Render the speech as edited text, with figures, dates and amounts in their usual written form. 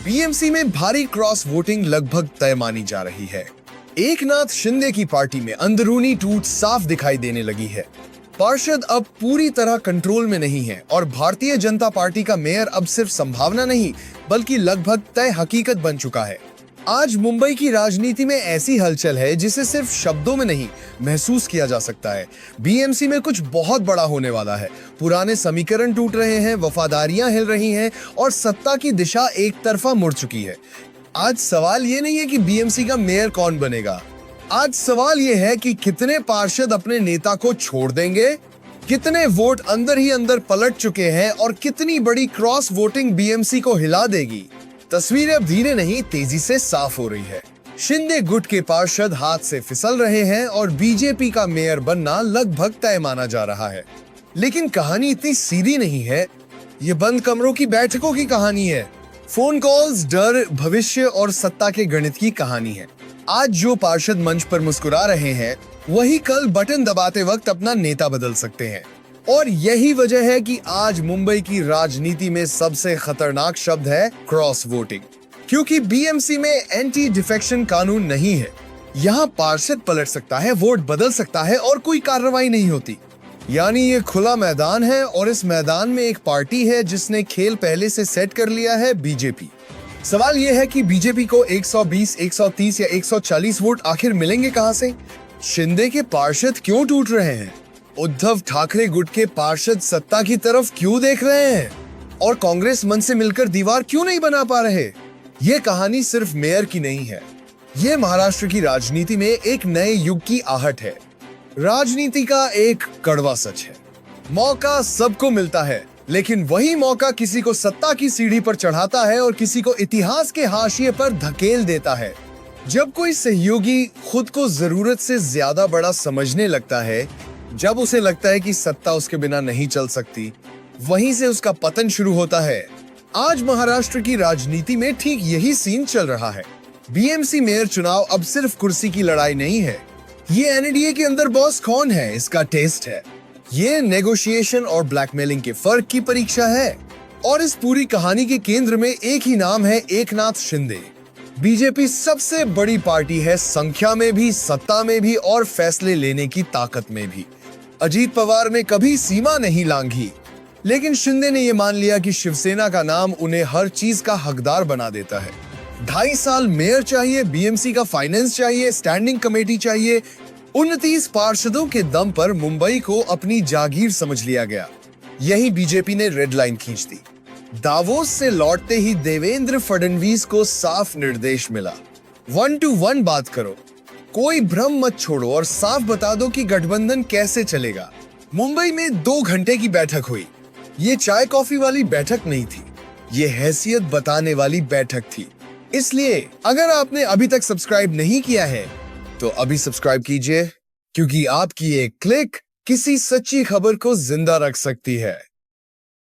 BMC में भारी cross voting लगभग तय मानी जा रही है। एकनाथ शिंदे की पार्टी में अंदरूनी टूट साफ दिखाई देने लगी है। पार्षद अब पूरी तरह कंट्रोल में नहीं है और भारतीय जनता पार्टी का मेयर अब सिर्फ संभावना नहीं बल्कि लगभग तय हकीकत बन चुका है। आज मुंबई की राजनीति में ऐसी हलचल है जिसे सिर्फ शब्दों में नहीं महसूस किया जा सकता है। बीएमसी में कुछ बहुत बड़ा होने वाला है। पुराने समीकरण टूट रहे हैं, वफादारियां हिल रही हैं और सत्ता की दिशा एक तरफा मुड़ चुकी है। आज सवाल ये नहीं है कि बीएमसी का मेयर कौन बनेगा। आज सवाल ये है कि कितने पार्षद अपने नेता को छोड़ देंगे, कितने वोट अंदर ही अंदर पलट चुके हैं और कितनी बड़ी क्रॉस वोटिंग बीएमसी को हिला देगी। तस्वीरें अब धीरे नहीं तेजी से साफ हो रही है। शिंदे गुट के पार्षद हाथ से फिसल रहे हैं और बीजेपी का मेयर बनना लगभग तय माना जा रहा है। लेकिन कहानी इतनी सीधी नहीं है। ये बंद कमरों की बैठकों की कहानी है। फोन कॉल्स, डर, भविष्य और सत्ता के गणित की कहानी है। आज जो पार्षद मंच पर मुस्कुरा रहे हैं वही कल बटन दबाते वक्त अपना नेता बदल सकते हैं। और यही वजह है कि आज मुंबई की राजनीति में सबसे खतरनाक शब्द है क्रॉस वोटिंग। क्योंकि बीएमसी में एंटी डिफेक्शन कानून नहीं है। यहाँ पार्षद पलट सकता है, वोट बदल सकता है और कोई कार्रवाई नहीं होती। यानी ये खुला मैदान है और इस मैदान में एक पार्टी है जिसने खेल पहले से सेट कर लिया है, बीजेपी। सवाल ये है कि बीजेपी को 120, 130 या 140 वोट आखिर मिलेंगे कहां से? शिंदे के पार्षद क्यों टूट रहे हैं? उद्धव ठाकरे गुट के पार्षद सत्ता की तरफ क्यों देख रहे हैं? और कांग्रेस मन से मिलकर दीवार क्यों नहीं बना पा रहे? ये कहानी सिर्फ मेयर की नहीं है। ये महाराष्ट्र की राजनीति में एक नए युग की आहट है। राजनीति का एक कड़वा सच है। मौका सबको मिलता है, लेकिन वही मौका किसी को सत्ता की सीढ़ी पर चढ़ाता है और किसी को इतिहास के हाशिए पर धकेल देता है। जब कोई सहयोगी खुद को जरूरत से ज्यादा बड़ा समझने लगता है, जब उसे लगता है कि सत्ता उसके बिना नहीं चल सकती, वहीं से उसका पतन शुरू होता है। आज महाराष्ट्र की राजनीति में ठीक यही सीन चल रहा है। बीएमसी मेयर चुनाव अब सिर्फ कुर्सी की लड़ाई नहीं है। ये एनडीए के अंदर बॉस कौन है इसका टेस्ट है। ये नेगोशिएशन और ब्लैकमेलिंग के फर्क की परीक्षा है। और इस पूरी कहानी के केंद्र में एक ही नाम है, एकनाथ शिंदे। बीजेपी सबसे बड़ी पार्टी है, संख्या में भी, सत्ता में भी और फैसले लेने की ताकत में भी। अजीत पवार ने कभी सीमा नहीं लांघी, लेकिन शिंदे ने यह मान लिया कि शिवसेना का नाम उन्हें हर चीज का हकदार बना देता है। 2.5 साल मेयर चाहिए, बीएमसी का फाइनेंस चाहिए, स्टैंडिंग कमेटी चाहिए। 29 पार्षदों के दम पर मुंबई को अपनी जागीर समझ लिया गया। यही बीजेपी ने रेड लाइन खींच दी। दावोस से लौटते ही देवेंद्र फडणवीस को साफ निर्देश मिला, 1 to 1 बात करो, कोई भ्रम मत छोड़ो और साफ बता दो कि गठबंधन कैसे चलेगा। मुंबई में 2 घंटे की बैठक हुई। ये चाय कॉफी वाली बैठक नहीं थी, ये हैसियत बताने वाली बैठक थी। इसलिए अगर आपने अभी तक सब्सक्राइब नहीं किया है तो अभी सब्सक्राइब कीजिए, क्योंकि आपकी एक क्लिक किसी सच्ची खबर को जिंदा रख सकती है।